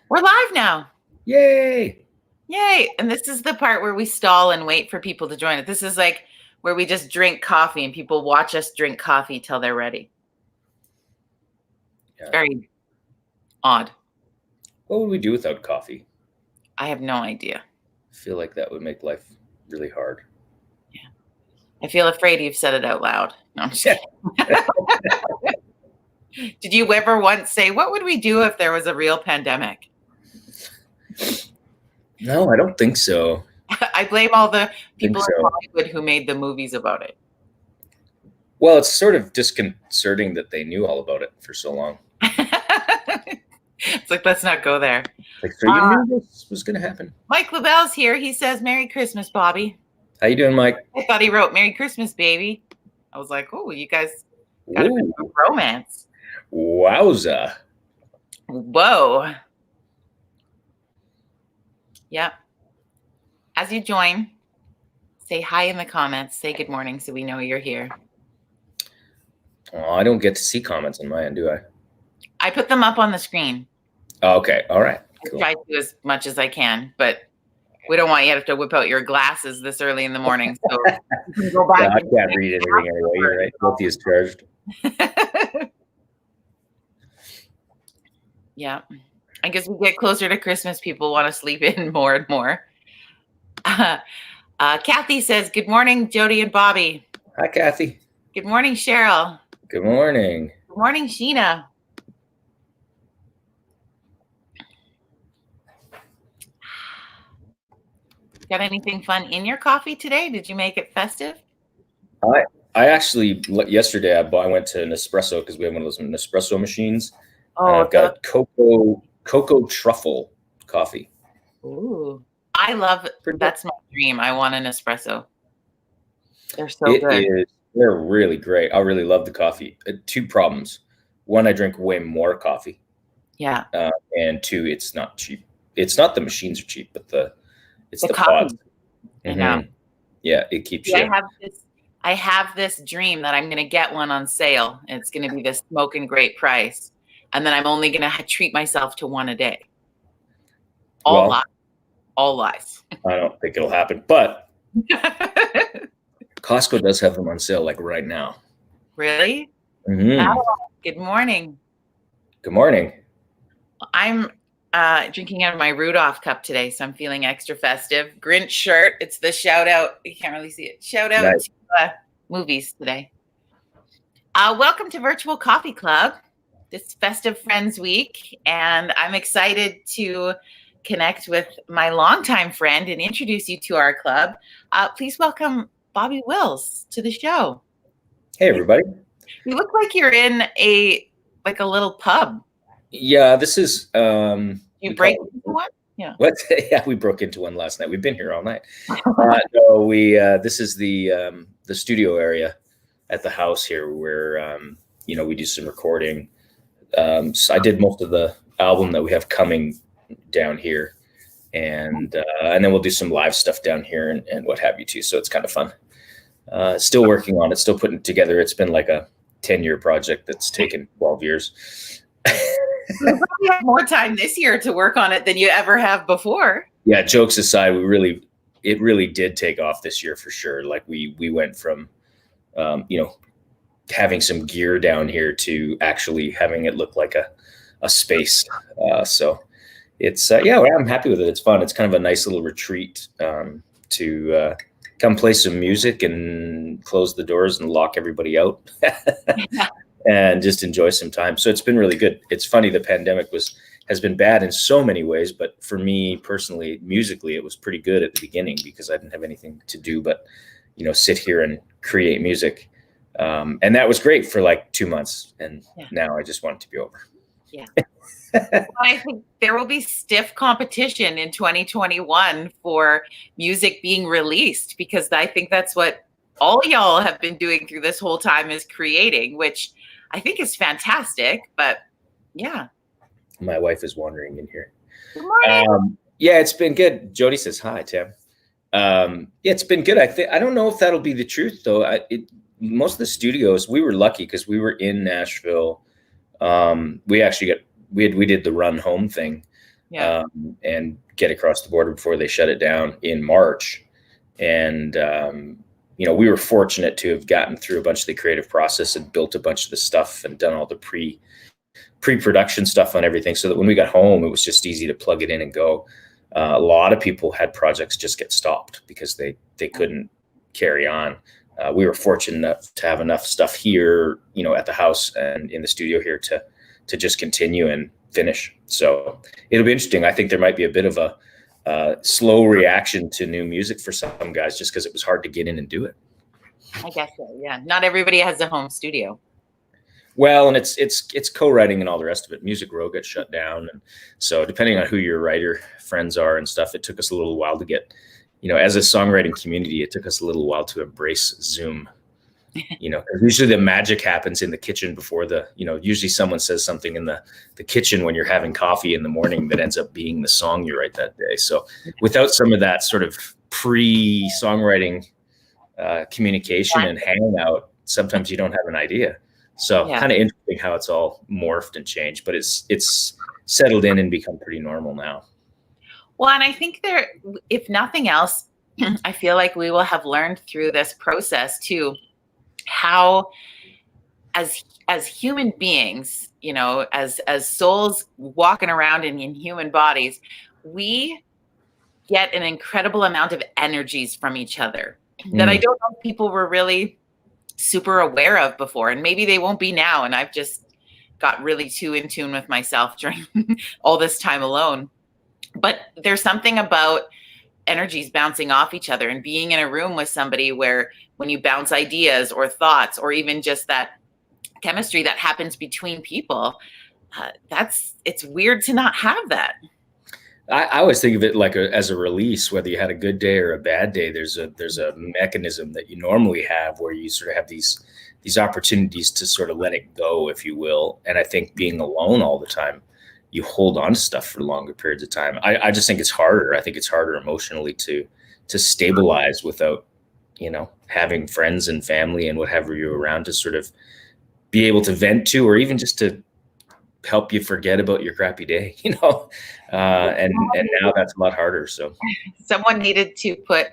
We're live now. Yay! Yay. And this is the part where we stall and wait for people to join it. This is like where we just drink coffee and people watch us drink coffee till they're ready. Yeah. Very odd. What would we do without coffee? I have no idea. I feel like that would make life really hard. Yeah. I feel afraid you've said it out loud. No, I'm just kidding. Did you ever once say, what would we do if there was a real pandemic? No, I don't think so. I blame all the people in Hollywood who made the movies about it. Well, it's sort of disconcerting that they knew all about it for so long. It's like, let's not go there. Like, so you knew this was going to happen? Mike LaBelle's here. He says, Merry Christmas, Bobby. How you doing, Mike? I thought he wrote Merry Christmas, baby. I was like, oh, you guys got a bit of romance. Wowza. Whoa. Yeah. As you join, say hi in the comments. Say good morning so we know you're here. Oh, I don't get to see comments on my end, do I? I put them up on the screen. Oh, okay. All right. Cool. I try to as much as I can, but we don't want you to have to whip out your glasses this early in the morning. So you can go back. Yeah, I can't read anything anyway. You're right. Guilty is charged. Yeah. I guess we get closer to Christmas, people want to sleep in more and more. Kathy says, good morning, Jody and Bobby. Hi, Kathy. Good morning, Cheryl. Good morning. Good morning, Sheena. Got anything fun in your coffee today? Did you make it festive? I actually, yesterday, I went to Nespresso because we have one of those Nespresso machines. Oh, I've got cocoa truffle coffee. Ooh, I love it. That's my dream. I want an espresso. They're so good. They're really great. I really love the coffee. Two problems. One, I drink way more coffee. Yeah. And two, it's not cheap. It's not the machines are cheap, but it's the pods. Mm-hmm. Yeah, it keeps you. I have this dream that I'm going to get one on sale. And it's going to be this smoking great price. And then I'm only going to treat myself to one a day. All lies. I don't think it'll happen, but Costco does have them on sale like right now. Really? Mm-hmm. Oh, good morning. Good morning. I'm drinking out of my Rudolph cup today, so I'm feeling extra festive. Grinch shirt. It's the shout out. You can't really see it. Shout out to movies today. Welcome to Virtual Coffee Club. This Festive Friends Week, and I'm excited to connect with my longtime friend and introduce you to our club. Please welcome Bobby Wills to the show. Hey, everybody. You look like you're in a little pub. Yeah, this is. You break into one? Yeah. What? Yeah, we broke into one last night. We've been here all night. No, this is the studio area at the house here where we do some recording. So I did most of the album that we have coming down here, and then we'll do some live stuff down here and what have you too. So it's kind of fun. Still working on it, still putting it together. It's been like a 10-year project that's taken 12 years. You probably have more time this year to work on it than you ever have before. Yeah, jokes aside, it really did take off this year for sure. Like we went from, having some gear down here to actually having it look like a space. So it's, I'm happy with it. It's fun. It's kind of a nice little retreat to come play some music and close the doors and lock everybody out and just enjoy some time. So it's been really good. It's funny. The pandemic has been bad in so many ways, but for me personally, musically, it was pretty good at the beginning because I didn't have anything to do but, sit here and create music. And that was great for like 2 months. And now I just want it to be over. Yeah. Well, I think there will be stiff competition in 2021 for music being released, because I think that's what all y'all have been doing through this whole time is creating, which I think is fantastic. But yeah. My wife is wandering in here. Good morning. It's been good. Jody says hi, Tim. It's been good. I don't know if that'll be the truth though. Most of the studios, we were lucky because we were in Nashville. We actually we did the run home thing. Yeah. and get across the border before they shut it down in March. And we were fortunate to have gotten through a bunch of the creative process and built a bunch of the stuff and done all the pre-production stuff on everything, so that when we got home, it was just easy to plug it in and go. A lot of people had projects just get stopped because they couldn't carry on. We were fortunate enough to have enough stuff here, at the house and in the studio here to just continue and finish. So it'll be interesting. I think there might be a bit of a slow reaction to new music for some guys, just because it was hard to get in and do it. I guess so. Yeah. Not everybody has a home studio. Well, and it's co-writing and all the rest of it. Music Row gets shut down, and so depending on who your writer friends are and stuff, it took us a little while to get, as a songwriting community, it took us a little while to embrace Zoom. Usually the magic happens in the kitchen before usually someone says something in the kitchen when you're having coffee in the morning that ends up being the song you write that day. So without some of that sort of pre-songwriting communication and hangout, sometimes you don't have an idea. So kind of interesting how it's all morphed and changed, but it's settled in and become pretty normal now. Well, and I think if nothing else, I feel like we will have learned through this process too, how as human beings, as souls walking around in human bodies, we get an incredible amount of energies from each other that I don't know if people were really super aware of before, and maybe they won't be now. And I've just got really too in tune with myself during all this time alone. But there's something about energies bouncing off each other and being in a room with somebody where when you bounce ideas or thoughts or even just that chemistry that happens between people, it's weird to not have that. I always think of it like as a release, whether you had a good day or a bad day. There's a mechanism that you normally have where you sort of have these opportunities to sort of let it go, if you will. And I think being alone all the time, you hold on to stuff for longer periods of time. I just think it's harder. I think it's harder emotionally to stabilize without, having friends and family and what have you around to sort of be able to vent to, or even just to help you forget about your crappy day, and now that's a lot harder. So someone needed to put,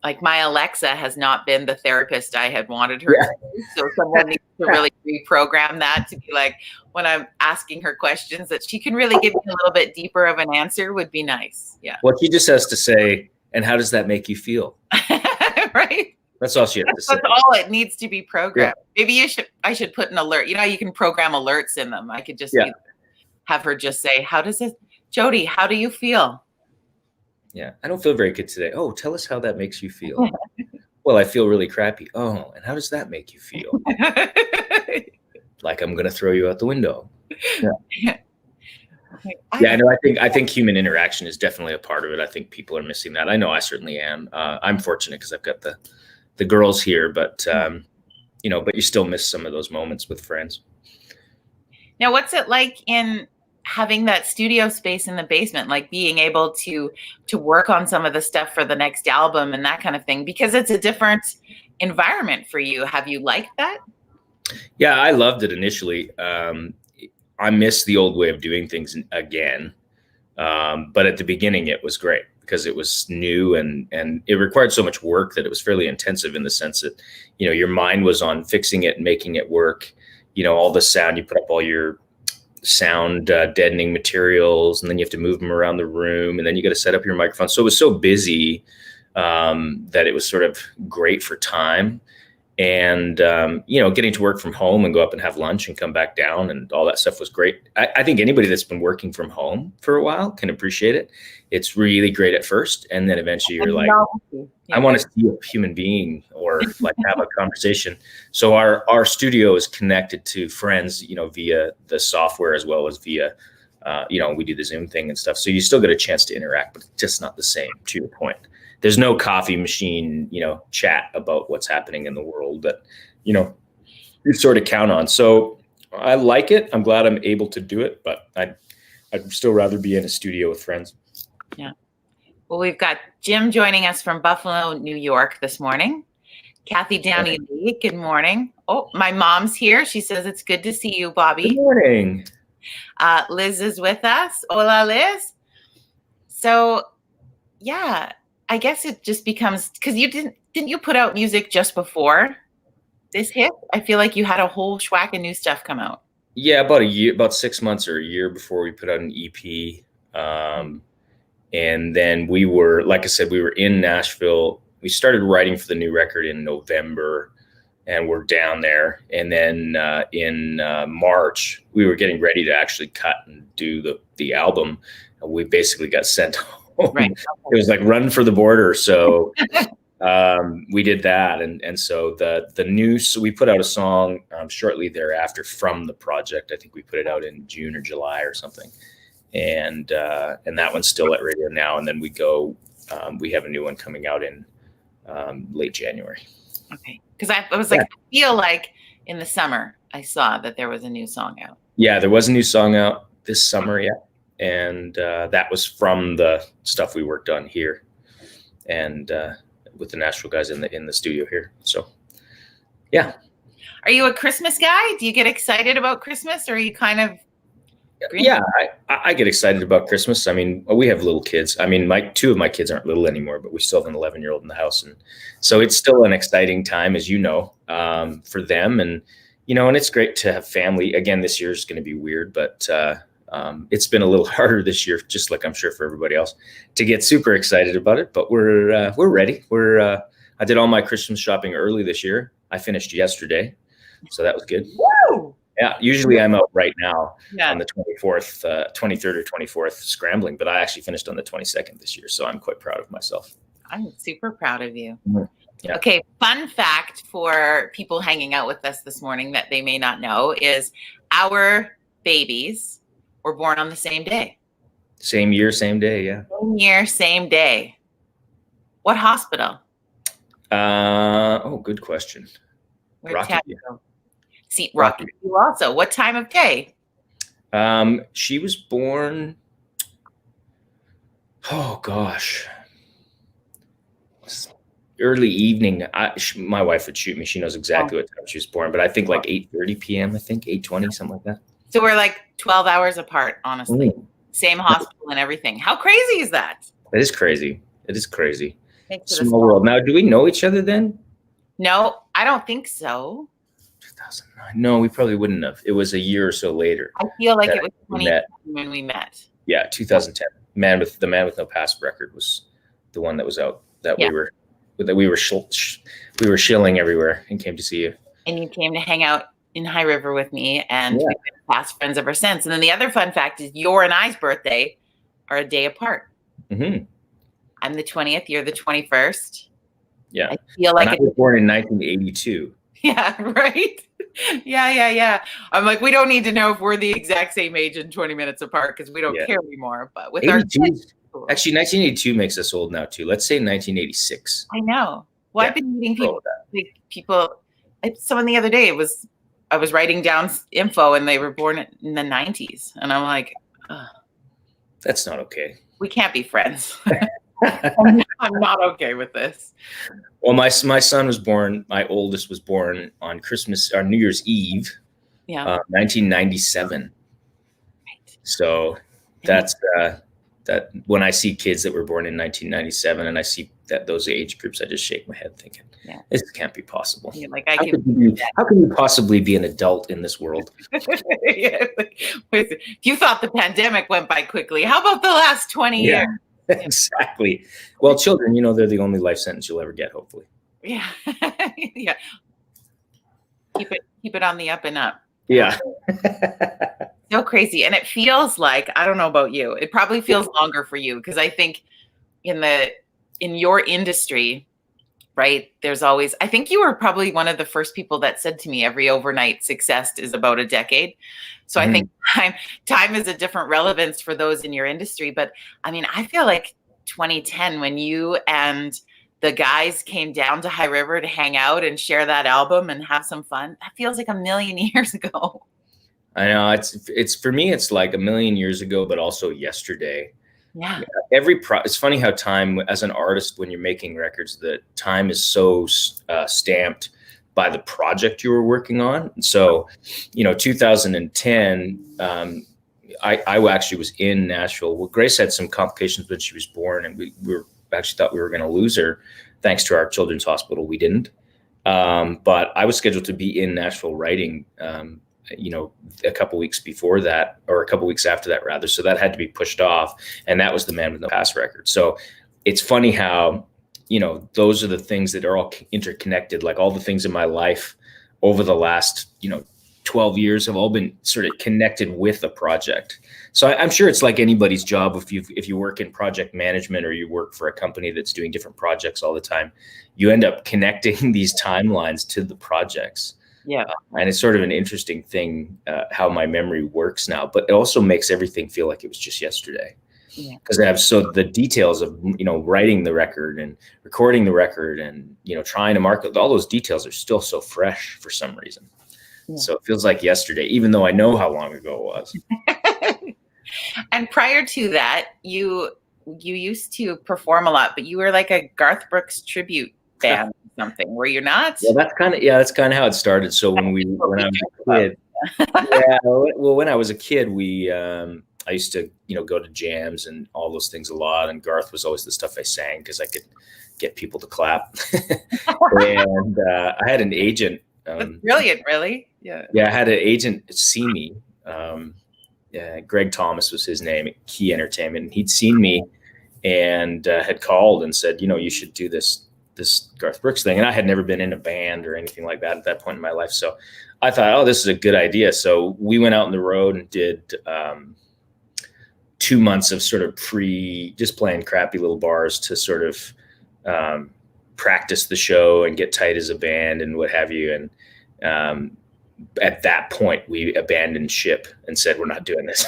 like, my Alexa has not been the therapist I had wanted her to be. So someone needs to really reprogram that to be like, when I'm asking her questions, that she can really give me a little bit deeper of an answer would be nice. Yeah. Well, she just has to say, and how does that make you feel? Right. That's all she has to say. That's all it needs to be programmed. Yeah. Maybe I should put an alert. You can program alerts in them. I could just have her just say, Jody, how do you feel? Yeah, I don't feel very good today. Oh, tell us how that makes you feel. Well, I feel really crappy. Oh, and how does that make you feel? Like I'm going to throw you out the window. Yeah. I think human interaction is definitely a part of it. I think people are missing that. I know I certainly am. I'm fortunate because I've got the girls here, but but you still miss some of those moments with friends. Now, what's it like in having that studio space in the basement, like being able to work on some of the stuff for the next album and that kind of thing, because it's a different environment for you? Have you liked that? Yeah, I loved it initially. I miss the old way of doing things again. But at the beginning it was great because it was new and it required so much work that it was fairly intensive in the sense that, your mind was on fixing it and making it work. All the sound, you put up all your sound deadening materials, and then you have to move them around the room, and then you got to set up your microphone. So it was so busy that it was sort of great for time. And, getting to work from home and go up and have lunch and come back down and all that stuff was great. I think anybody that's been working from home for a while can appreciate it. It's really great at first. And then eventually you're like, I want to see a human being or like have a conversation. So our studio is connected to friends, via the software as well as via, we do the Zoom thing and stuff. So you still get a chance to interact, but it's just not the same, to your point. There's no coffee machine, chat about what's happening in the world that, you sort of count on. So I like it. I'm glad I'm able to do it, but I'd still rather be in a studio with friends. Yeah. Well, we've got Jim joining us from Buffalo, New York this morning. Kathy Downey Lee, good morning. Oh, my mom's here. She says it's good to see you, Bobby. Good morning. Liz is with us. Hola, Liz. So, yeah, I guess it just becomes because didn't you put out music just before this hit? I feel like you had a whole schwack of new stuff come out. Yeah, about a year, about 6 months or a year before we put out an EP. And then we were, like I said, we were in Nashville. We started writing for the new record in November, and we're down there. And then in March, we were getting ready to actually cut and do the album. And we basically got sent home. Right. It was like run for the border. So we did that. And so so we put out a song shortly thereafter from the project. I think we put it out in June or July or something. And that one's still at radio now. And then we have a new one coming out in late January. Okay. Because I was like, I feel like in the summer, I saw that there was a new song out. Yeah, there was a new song out this summer, yeah. And that was from the stuff we worked on here and with the Nashville guys in the studio here. So, yeah. Are you a Christmas guy? Do you get excited about Christmas, or are you kind of... Yeah, I get excited about Christmas. I mean, we have little kids. I mean, two of my kids aren't little anymore, but we still have an 11-year-old in the house. And so it's still an exciting time, as you know, for them. And, and it's great to have family. Again, this year is going to be weird, but it's been a little harder this year, just like I'm sure for everybody else, to get super excited about it. But we're ready. I did all my Christmas shopping early this year. I finished yesterday, so that was good. Woo! Yeah, usually I'm out right now on the 24th, 23rd or 24th scrambling, but I actually finished on the 22nd this year, so I'm quite proud of myself. I'm super proud of you. Mm-hmm. Yeah. Okay, fun fact for people hanging out with us this morning that they may not know is our babies were born on the same day. Same year, same day, yeah. Same year, same day. What hospital? Good question. Rocky. See, Rocky, you also. What time of day? She was born, oh gosh, early evening. My wife would shoot me. She knows exactly what time she was born, but I think like 8:30 p.m. I think 8:20, something like that. So we're like 12 hours apart, honestly. Same hospital and everything. How crazy is that? That is crazy. It is crazy. Small world. Now, do we know each other then? No, I don't think so. 2009. No, we probably wouldn't have. It was a year or so later. I feel like it was 2010 when we met. Yeah, 2010. The Man with No Past record was the one that was out that we were shilling everywhere and came to see you. And you came to hang out in High River with me, and we've been fast friends ever since. And then the other fun fact is your and I's birthday are a day apart. Mm-hmm. I'm the 20th. You're the 21st. Yeah. I feel like I was born in 1982. Yeah, right. Yeah. I'm like, we don't need to know if we're the exact same age and 20 minutes apart because we don't care anymore. But with our kids, actually, 1982 makes us old now too. Let's say 1986. I know. Well, I've been meeting people. Someone the other day I was writing down info and they were born in the 90s, and I'm like, that's not okay. We can't be friends. I'm not okay with this. Well, my son was born. My oldest was born on Christmas or New Year's Eve, 1997. Right. So that's that. When I see kids that were born in 1997, and I see those age groups, I just shake my head, thinking, this can't be possible. Yeah, like how can you possibly be an adult in this world? If you thought the pandemic went by quickly, how about the last 20 years? Exactly. Well, children, they're the only life sentence you'll ever get, hopefully. Yeah. Yeah. Keep it on the up and up. Yeah. So crazy. And it feels like, I don't know about you, it probably feels longer for you, because I think in your industry, right, there's always, I think you were probably one of the first people that said to me, every overnight success is about a decade. So I think time is a different relevance for those in your industry. But I mean, I feel like 2010, when you and the guys came down to High River to hang out and share that album and have some fun, that feels like a million years ago. I know, it's for me, it's like a million years ago, but also yesterday. Yeah. It's funny how time, as an artist, when you're making records, the time is so stamped by the project you were working on. So, 2010, I actually was in Nashville. Well, Grace had some complications when she was born, and we were actually thought we were going to lose her. Thanks to our children's hospital, we didn't. But I was scheduled to be in Nashville writing, a couple weeks before that, or a couple weeks after that, rather. So that had to be pushed off, and that was The Man with No Past record. So it's funny how, those are the things that are all interconnected. Like all the things in my life over the last, 12 years have all been sort of connected with a project. So I'm sure it's like anybody's job. If you work in project management or you work for a company that's doing different projects all the time, you end up connecting these timelines to the projects. Yeah. And it's sort of an interesting thing, how my memory works now, but it also makes everything feel like it was just yesterday. Because I have the details of, writing the record and recording the record and, trying to market, all those details are still so fresh for some reason. Yeah. So it feels like yesterday, even though I know how long ago it was. And prior to that, you used to perform a lot, but you were like a Garth Brooks tribute band or something, were you not? Well, that's kind of how it started. So when I was a kid, when I was a kid, I used to, go to jams and all those things a lot. And Garth was always the stuff I sang because I could get people to clap. And I had an agent. That's brilliant, really. Yeah. Yeah, I had an agent see me. Greg Thomas was his name at Key Entertainment. And he'd seen me and had called and said, you should do this Garth Brooks thing. And I had never been in a band or anything like that at that point in my life. So I thought, oh, this is a good idea. So we went out on the road and did 2 months of sort of just playing crappy little bars to sort of practice the show and get tight as a band and what have you. And at that point, we abandoned ship and said, we're not doing this.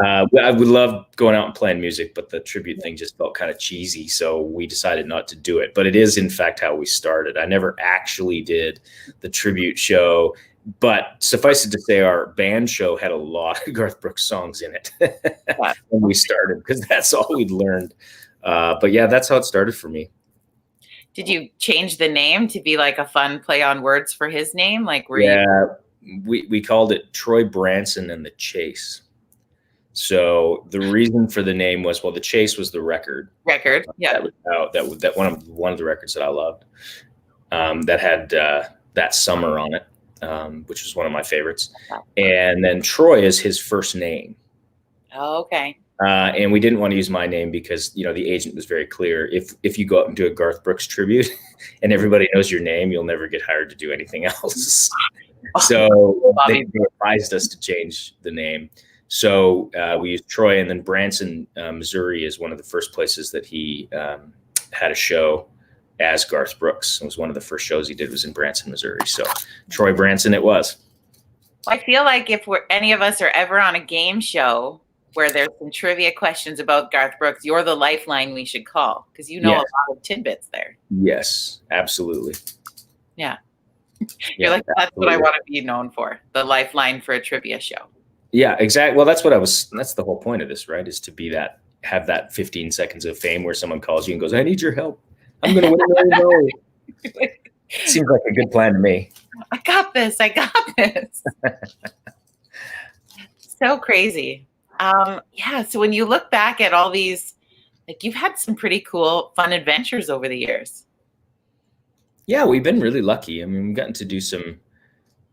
I would love going out and playing music, but the tribute thing just felt kind of cheesy. So we decided not to do it. But it is, in fact, how we started. I never actually did the tribute show. But suffice it to say, our band show had a lot of Garth Brooks songs in it when we started, because that's all we'd learned. But yeah, that's how it started for me. Did you change the name to be like a fun play on words for his name? Like, we called it Troy Branson and the Chase. So the reason for the name was, the Chase was the record. Yeah. That one of the records that I loved. That had That Summer on it. Which was one of my favorites. And then Troy is his first name. Oh, okay. And we didn't want to use my name because, the agent was very clear. If you go out and do a Garth Brooks tribute and everybody knows your name, you'll never get hired to do anything else. So they advised us to change the name. So we used Troy, and then Branson, Missouri is one of the first places that he had a show as Garth Brooks. It was one of the first shows he did was in Branson, Missouri. So Troy Branson it was. I feel like if any of us are ever on a game show where there's some trivia questions about Garth Brooks, you're the lifeline we should call, because a lot of tidbits there. Yes, absolutely. Yeah. You're like, that's absolutely what I want to be known for, the lifeline for a trivia show. Yeah, exactly. Well, that's the whole point of this, right? Is to have that 15 seconds of fame where someone calls you and goes, I need your help. I'm going to win $1 million. Seems like a good plan to me. I got this. So crazy. So when you look back at all these, like, you've had some pretty cool, fun adventures over the years. Yeah, we've been really lucky. I mean, we've gotten to do some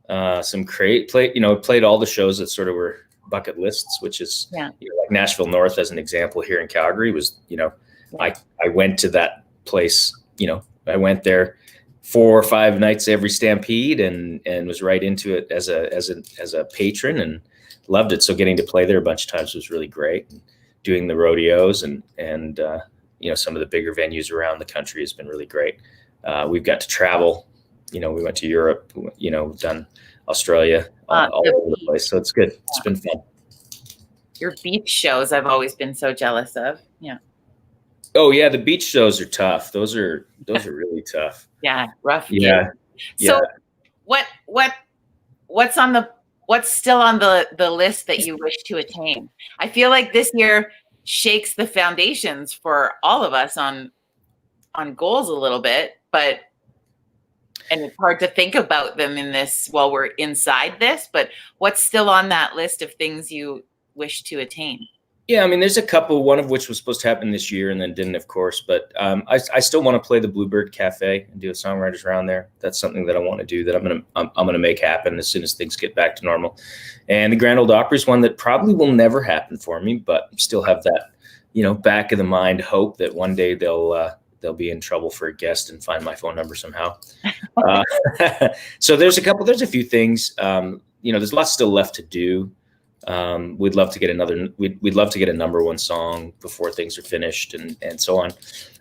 played all the shows that sort of were bucket lists, which is like Nashville North as an example here in Calgary was, I went to that place, I went there 4 or 5 nights every Stampede and was right into it as a patron and loved it. So getting to play there a bunch of times was really great. And doing the rodeos and some of the bigger venues around the country has been really great. We've got to travel, we went to Europe, done Australia, all over the place. So it's good. It's been fun. Your beach shows I've always been so jealous of. Yeah. Oh yeah, the beach shows are tough. Those are really tough. Yeah, rough. Yeah. So what's still on the list that you wish to attain? I feel like this year shakes the foundations for all of us on goals a little bit, and it's hard to think about them in this while we're inside this, but what's still on that list of things you wish to attain? Yeah, I mean, there's a couple, one of which was supposed to happen this year and then didn't, of course. But I still want to play the Bluebird Cafe and do a songwriters round there. That's something that I want to do, that I'm gonna make happen as soon as things get back to normal. And the Grand Ole Opry is one that probably will never happen for me, but still have that, back of the mind hope that one day they'll be in trouble for a guest and find my phone number somehow. So there's a few things. There's lots still left to do. We'd love to get a number one song before things are finished and so on.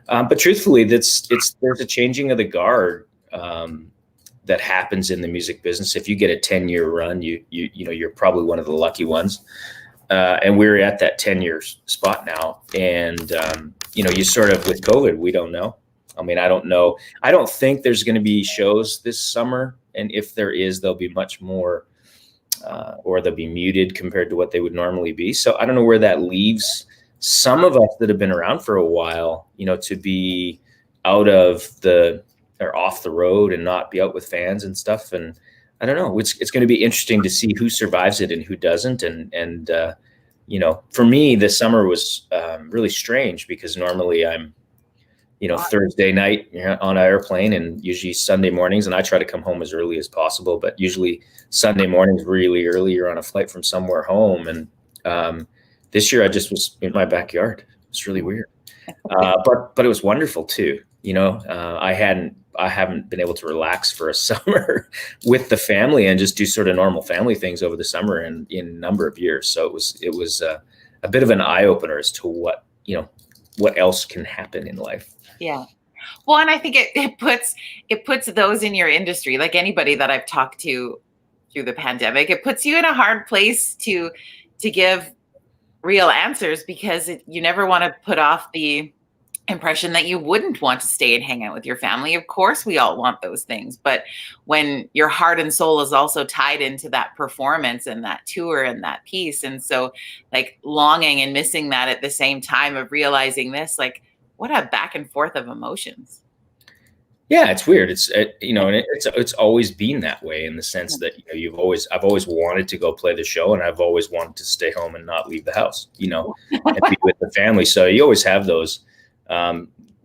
But truthfully, there's a changing of the guard that happens in the music business. If you get a 10-year run, you're probably one of the lucky ones. And we're at that 10-year spot now. And, you sort of, with COVID, we don't know. I mean, I don't know. I don't think there's going to be shows this summer. And if there is, there'll be much more, or they'll be muted compared to what they would normally be. So I don't know where that leaves some of us that have been around for a while, to be out of or off the road and not be out with fans and stuff. And I don't know, it's going to be interesting to see who survives it and who doesn't. And for me, this summer was really strange because normally I'm, Thursday night on an airplane and usually Sunday mornings. And I try to come home as early as possible, but usually Sunday mornings really early. You're on a flight from somewhere home. And this year I just was in my backyard. It's really weird. But it was wonderful too. I haven't been able to relax for a summer with the family and just do sort of normal family things over the summer in a number of years. So it was a bit of an eye opener as to what else can happen in life. Yeah. Well, and I think it puts those in your industry, like anybody that I've talked to through the pandemic, it puts you in a hard place to give real answers because you never want to put off the impression that you wouldn't want to stay and hang out with your family. Of course, we all want those things. But when your heart and soul is also tied into that performance and that tour and that piece. And so like longing and missing that at the same time of realizing this, like what a back and forth of emotions. Yeah, it's weird. And it's always been that way in the sense that I've always wanted to go play the show and I've always wanted to stay home and not leave the house, and be with the family. So you always have those.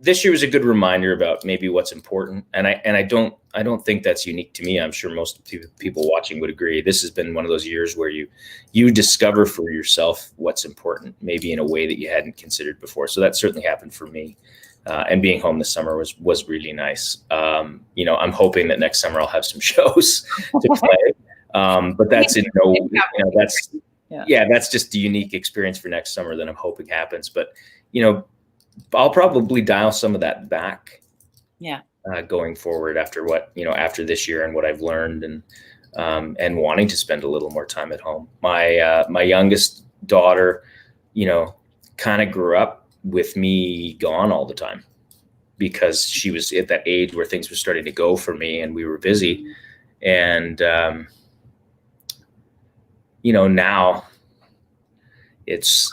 This year was a good reminder about maybe what's important. And I don't think that's unique to me. I'm sure most people watching would agree. This has been one of those years where you discover for yourself what's important, maybe in a way that you hadn't considered before. So that certainly happened for me. And being home this summer was really nice. I'm hoping that next summer I'll have some shows to play. But that's that's just a unique experience for next summer that I'm hoping happens. But, I'll probably dial some of that back. Yeah. Going forward after after this year and what I've learned and wanting to spend a little more time at home. My youngest daughter, kind of grew up with me gone all the time because she was at that age where things were starting to go for me and we were busy. And, now it's,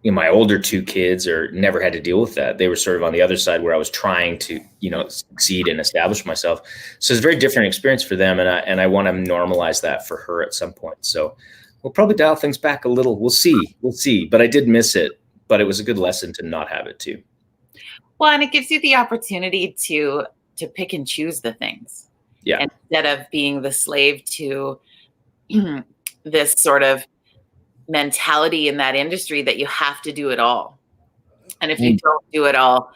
my older two kids never had to deal with that. They were sort of on the other side where I was trying to, succeed and establish myself. So it's a very different experience for them. And I want to normalize that for her at some point. So we'll probably dial things back a little. We'll see. But I did miss it, but it was a good lesson to not have it too. Well, and it gives you the opportunity to pick and choose the things. Yeah. Instead of being the slave to this sort of mentality in that industry that you have to do it all. And if you don't do it all,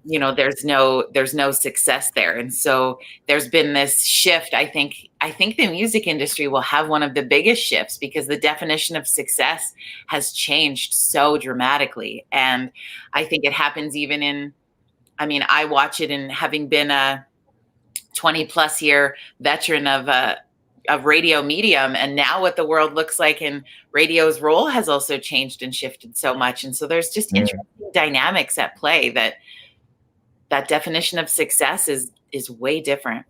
there's no success there. And so there's been this shift. I think the music industry will have one of the biggest shifts because the definition of success has changed so dramatically. And I think it happens even I watch it in having been a 20 plus year veteran of radio medium, and now what the world looks like in radio's role has also changed and shifted so much. And so there's just interesting dynamics at play that definition of success is way different.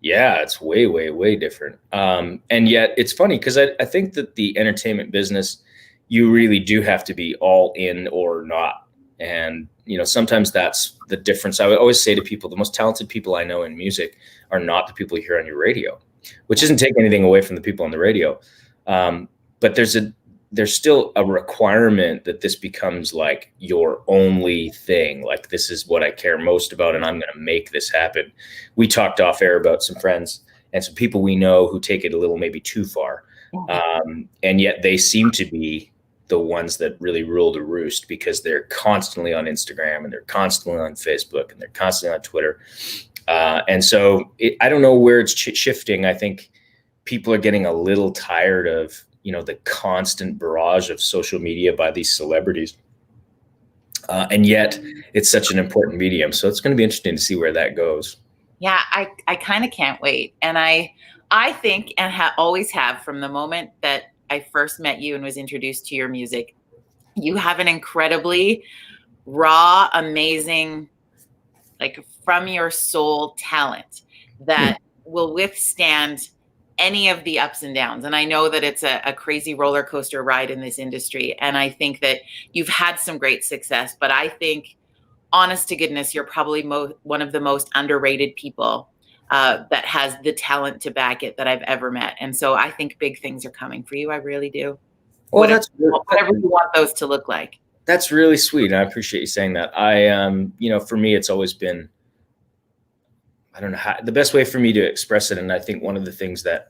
Yeah, it's way, way, way different. And yet it's funny because I think that the entertainment business, you really do have to be all in or not. And, sometimes that's the difference. I would always say to people, the most talented people I know in music are not the people you hear on your radio, which isn't taking anything away from the people on the radio. But there's still a requirement that this becomes like your only thing. Like, this is what I care most about, and I'm going to make this happen. We talked off air about some friends and some people we know who take it a little maybe too far. And yet they seem to be the ones that really rule the roost, because they're constantly on Instagram, and they're constantly on Facebook, and they're constantly on Twitter. And so I don't know where it's shifting. I think people are getting a little tired of, the constant barrage of social media by these celebrities. And yet it's such an important medium. So it's going to be interesting to see where that goes. Yeah, I kind of can't wait. And I think, and always have, from the moment that I first met you and was introduced to your music, you have an incredibly raw, amazing, like from your soul talent that will withstand any of the ups and downs. And I know that it's a crazy roller coaster ride in this industry. And I think that you've had some great success, but I think, honest to goodness, you're probably one of the most underrated people that has the talent to back it that I've ever met. And so I think big things are coming for you. I really do. Well, whatever you want those to look like. That's really sweet. I appreciate you saying that. For me, it's always been, I don't know how, the best way for me to express it. And I think one of the things that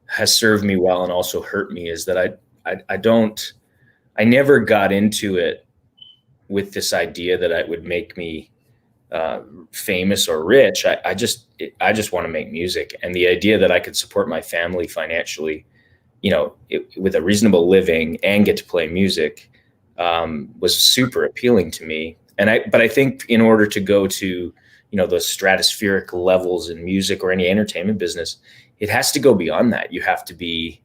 has served me well and also hurt me is that I never got into it with this idea that it would make me famous or rich. I just want to make music, and the idea that I could support my family financially, with a reasonable living and get to play music, was super appealing to me. But I think in order to go to, those stratospheric levels in music or any entertainment business, it has to go beyond that. You have to be,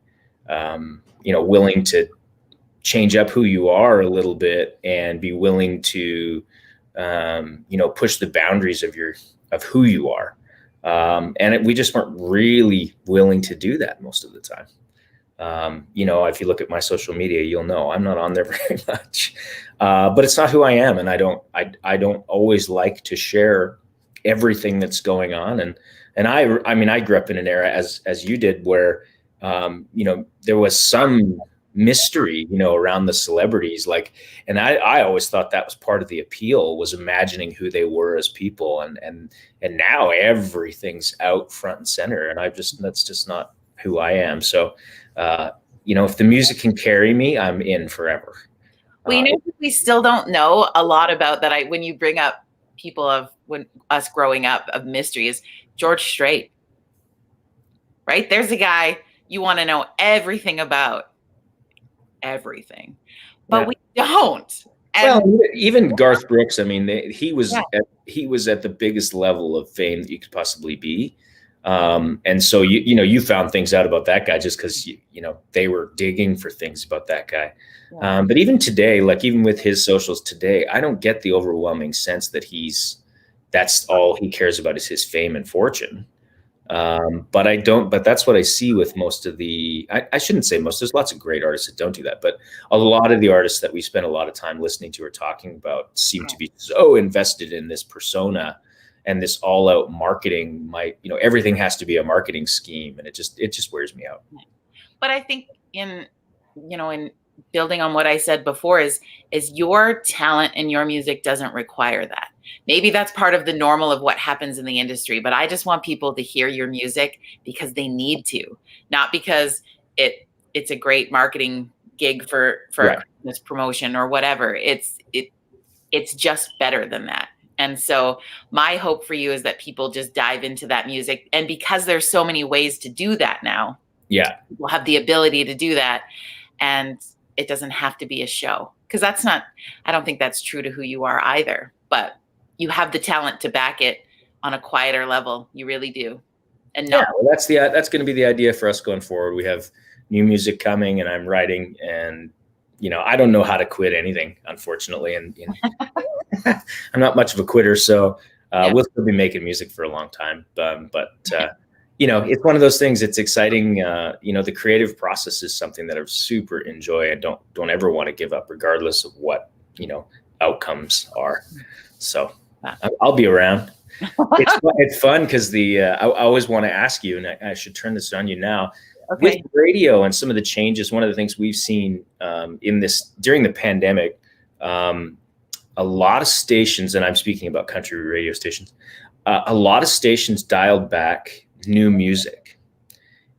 willing to change up who you are a little bit, and be willing to, push the boundaries of who you are. We just weren't really willing to do that most of the time. If you look at my social media, you'll know I'm not on there very much, but it's not who I am. And I don't always like to share everything that's going on. And I grew up in an era, as you did, where, there was some mystery, around the celebrities. And I always thought that was part of the appeal, was imagining who they were as people. And now everything's out front and center. And that's just not who I am. So, if the music can carry me, I'm in forever. We still don't know a lot about that. When you bring up people us growing up of mysteries, George Strait, right? There's a guy you want to know everything about. Everything, but we don't. Even Garth Brooks, he was at the biggest level of fame that you could possibly be. And so you found things out about that guy just because they were digging for things about that guy. Yeah. But even today, even with his socials today, I don't get the overwhelming sense that that's all he cares about is his fame and fortune. But that's what I see with most of I shouldn't say most, there's lots of great artists that don't do that, but a lot of the artists that we spend a lot of time listening to or talking about seem to be so invested in this persona and this all out marketing. Everything has to be a marketing scheme, and it just wears me out. But I think in building on what I said before is your talent and your music doesn't require that. Maybe that's part of the normal of what happens in the industry, but I just want people to hear your music because they need to, not because it's a great marketing gig for right. a Christmas promotion or whatever. It's just better than that. And so my hope for you is that people just dive into that music. And because there's so many ways to do that now, we'll have the ability to do that. And it doesn't have to be a show, because I don't think that's true to who you are either, but you have the talent to back it on a quieter level. You really do. And that's going to be the idea for us going forward. We have new music coming, and I'm writing, and I don't know how to quit anything, unfortunately. And I'm not much of a quitter. So we'll still be making music for a long time. But it's one of those things. It's exciting. The creative process is something that I super enjoy and don't ever want to give up, regardless of what, outcomes are. So I'll be around. It's fun because I always want to ask you, and I should turn this on you now. with Okay. radio and some of the changes, one of the things we've seen during the pandemic, a lot of stations, and I'm speaking about country radio stations, a lot of stations dialed back new music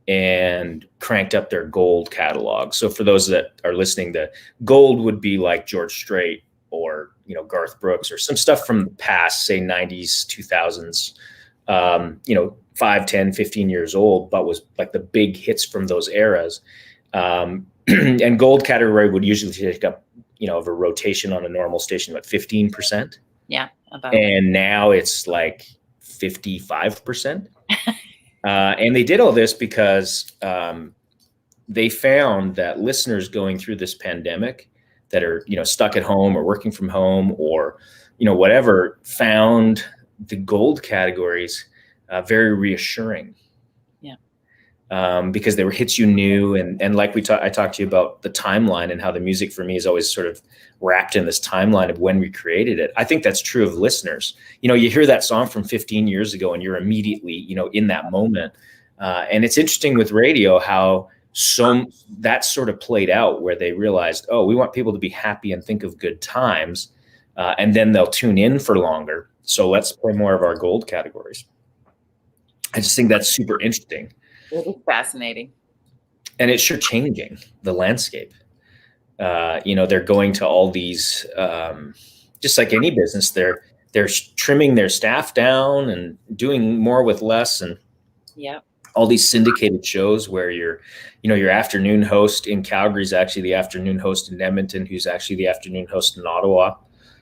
and cranked up their gold catalog. So for those that are listening, the gold would be like George Strait or, Garth Brooks or some stuff from the past, say 90s, 2000s, 5, 10, 15 years old, but was like the big hits from those eras. And gold category would usually take up, of a rotation on a normal station, about 15%. Yeah. And now it's like 55%. And they did all this because they found that listeners going through this pandemic that are, stuck at home or working from home or, whatever, found the gold categories very reassuring. Because they were hits you knew, and like I talked to you about the timeline and how the music for me is always sort of wrapped in this timeline of when we created it. I think that's true of listeners. You hear that song from 15 years ago and you're immediately, in that moment. And it's interesting with radio how that sort of played out where they realized, oh, we want people to be happy and think of good times. And then they'll tune in for longer. So let's play more of our gold categories. I just think that's super interesting. It is fascinating. And it's sure changing the landscape. They're going to all these, just like any business, they're trimming their staff down and doing more with less. And all these syndicated shows where your afternoon host in Calgary is actually the afternoon host in Edmonton, who's actually the afternoon host in Ottawa.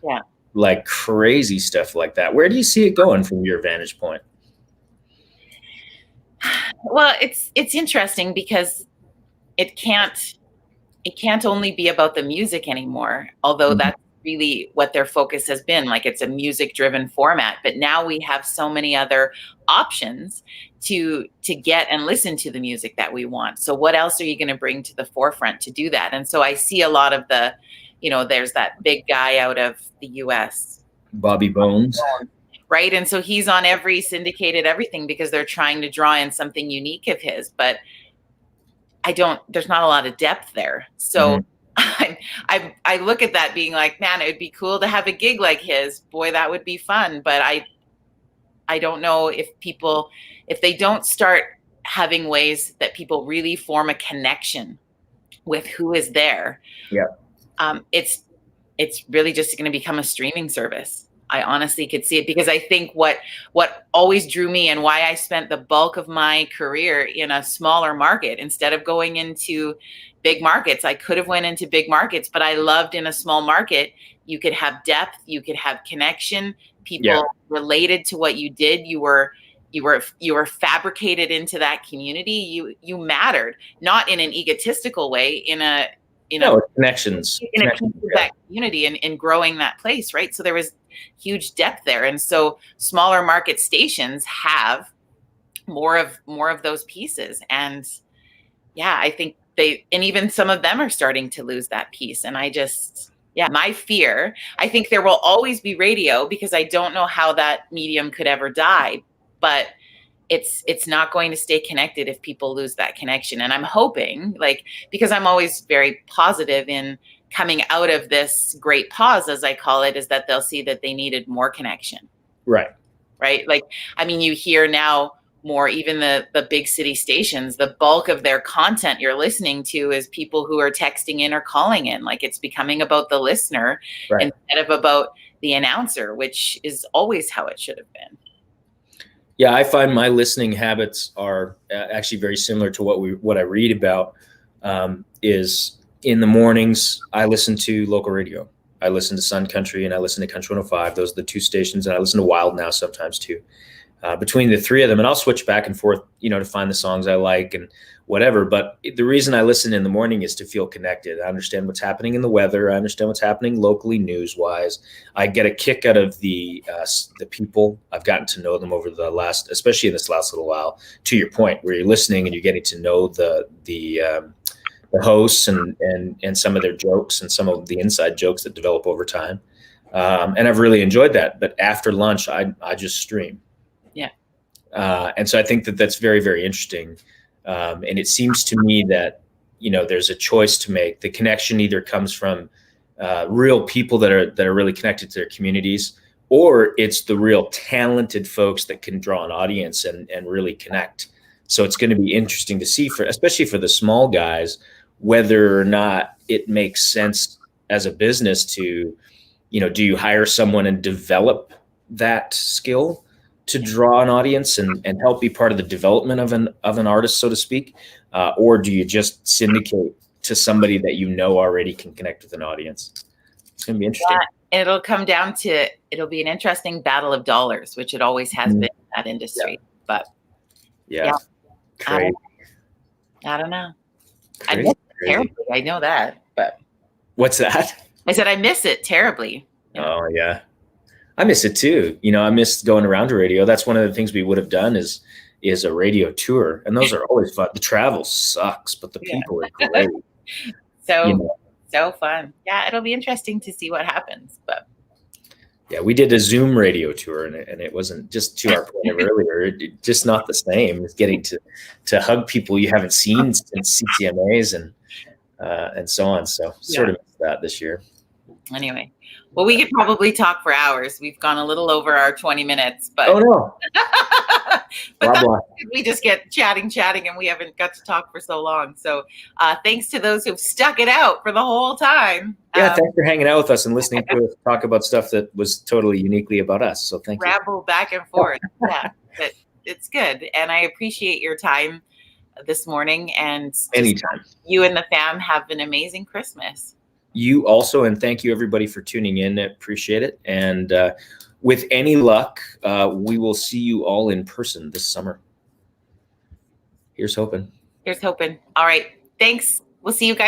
Yeah. Like crazy stuff like that. Where do you see it going from your vantage point? Well, it's interesting because it can't only be about the music anymore, although that's really what their focus has been. Like, it's a music driven format, but now we have so many other options to get and listen to the music that we want. So what else are you going to bring to the forefront to do that? And so I see a lot of the, there's that big guy out of the US, Bobby Bones. Right. And so he's on every syndicated everything because they're trying to draw in something unique of his, but there's not a lot of depth there. So I look at that being like, man, it would be cool to have a gig like his. Boy, that would be fun. But I don't know if they don't start having ways that people really form a connection with who is there. Yeah. It's really just going to become a streaming service. I honestly could see it because I think what always drew me and why I spent the bulk of my career in a smaller market instead of going into big markets. I could have went into big markets, but I loved in a small market. You could have depth, you could have connection. People related to what you did. You were fabricated into that community. You mattered, not in an egotistical way, connections in a piece of that community and growing that place, right? So there was huge depth there, and so smaller market stations have more of those pieces. And I think and even some of them are starting to lose that piece. And my fear, I think there will always be radio because I don't know how that medium could ever die, but it's not going to stay connected if people lose that connection. And I'm hoping, because I'm always very positive in coming out of this great pause, as I call it, is that they'll see that they needed more connection. Right. You hear now more, even the big city stations, the bulk of their content you're listening to is people who are texting in or calling in. It's becoming about the listener instead of about the announcer, which is always how it should have been. Yeah, I find my listening habits are actually very similar to what I read about. Is in the mornings I listen to local radio. I listen to Sun Country and I listen to Country 105. Those are the two stations, and I listen to Wild Now sometimes too. Between the three of them, and I'll switch back and forth, to find the songs I like and whatever. But the reason I listen in the morning is to feel connected. I understand what's happening in the weather. I understand what's happening locally, news-wise. I get a kick out of the people. I've gotten to know them over especially in this last little while. To your point, where you're listening and you're getting to know the hosts and some of their jokes and some of the inside jokes that develop over time. And I've really enjoyed that. But after lunch, I just stream. Yeah. And so I think that's very, very interesting. And it seems to me that, there's a choice to make. The connection either comes from real people that are really connected to their communities, or it's the real talented folks that can draw an audience and really connect. So it's going to be interesting to see, especially for the small guys, whether or not it makes sense as a business to, do you hire someone and develop that skill to draw an audience and help be part of the development of an artist, so to speak, or do you just syndicate to somebody that already can connect with an audience? It's going to be interesting. Yeah, it'll be an interesting battle of dollars, which it always has been in that industry. Yeah. But yeah. I don't know. I miss it terribly. I know that, but what's that? I said I miss it terribly. Oh yeah, I miss it too. I miss going around to radio. That's one of the things we would have done is a radio tour, and those are always fun. The travel sucks, but the people are great. So fun. Yeah, it'll be interesting to see what happens. But yeah, we did a Zoom radio tour, and it wasn't, just to our point of earlier, just not the same. It's getting to hug people you haven't seen since CCMAs and so on. So sort of missed that this year. Anyway, well, we could probably talk for hours. We've gone a little over our 20 minutes, but oh no. But we just get chatting, and we haven't got to talk for so long. So thanks to those who've stuck it out for the whole time. Yeah, thanks for hanging out with us and listening to us talk about stuff that was totally uniquely about us. So thank you. Ramble back and forth. Yeah, but it's good. And I appreciate your time this morning. And anytime. You and the fam have an amazing Christmas. You also, and thank you everybody for tuning in. I appreciate it. And with any luck, we will see you all in person this summer. Here's hoping. Here's hoping. All right. Thanks. We'll see you guys.